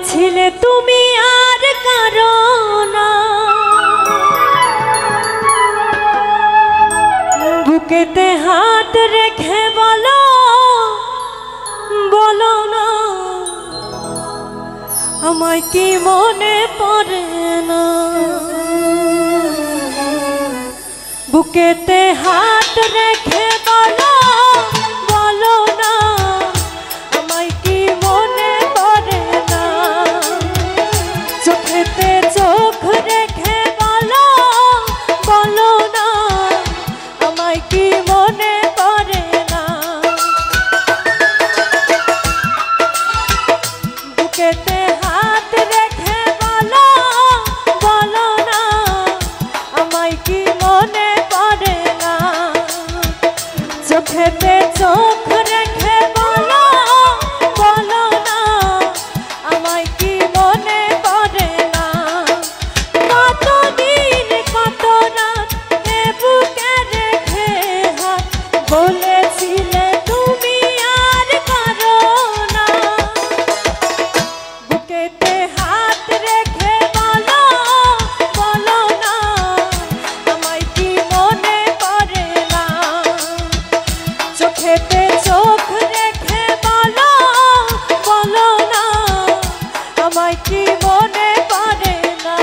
বলেছিলে তুমি আর কারো না, বুকেতে হাত রেখে বলো বলো না, আমায় কি মনে পড়ে না। বুকেতে হাত রেখে বলো বলো না, আমায় কি মনে পড়ে না। চোখেতে চোখ রেখে বলো বলো না, আমায় কি মনে পড়ে না। বুকেতে হাত রেখে বলো বলো না, আমায় কি মনে পড়ে না। চোখেতে চোখ রেখে বলো বলো না, আমায় কি মনে পড়ে না। কতদিন কত রাত এ বুকে রেখে হাত বলেছিলে তুমি আর কারো না। বুকেতে হাত রেখে বলো বলো না, আমায় কি মনে পড়ে না। চোখেতে চোখ রেখে বলো বলো না, আমায় কি মনে পড়ে না।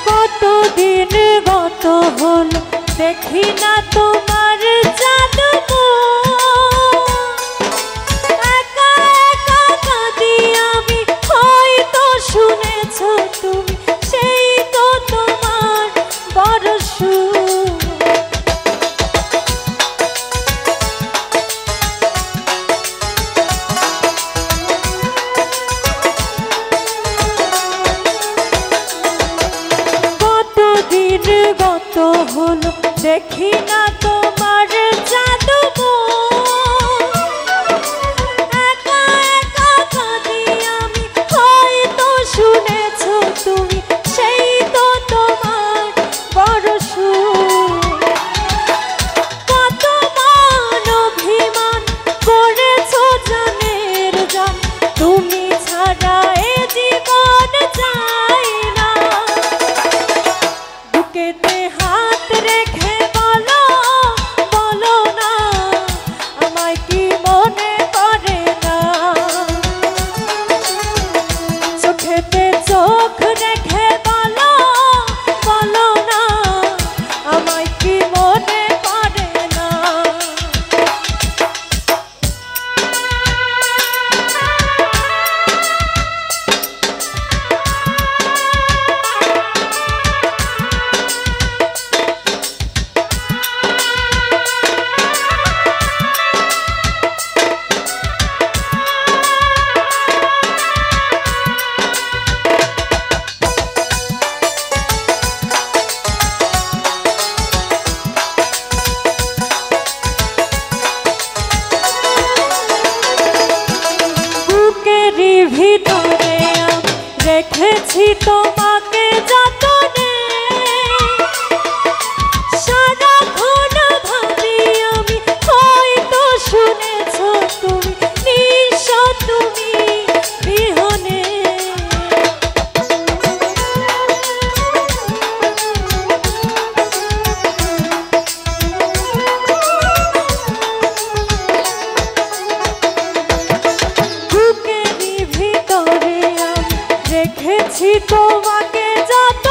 কতদিন গত হল দেখি না তোমার জাদু একা একা কাঁদি আমি, হয়তো শুনেছ তুমি সেই তো তোমার বড় সুর। কতদিন গত হলো দেখি না তোমার জাদু একা একা কাঁদি আমি, হয়তো শুনেছ তুমি সেই তো তোমার বড় সুর। কত মান অভিমান করেছ জানের জান, তুমি ছাড়া এ জীবন যায় না। বুকেতে হাত রেখে বলো বলো না, আমায় কি মনে পড়ে না। চোখেতে চোখ রেখে বলো বলো না, আমায় কি মনে পড়ে না। বুকেরই ভিতরে আমি রেখেছি তোমাকে যতনে, সারাক্ষণ ভাবি আমি, হয়তো শুনেছ তুমি নিঃস্ব তুমি বিহনে। বুকেরই ভিতরে আমি রেখেছি তোমাকে যত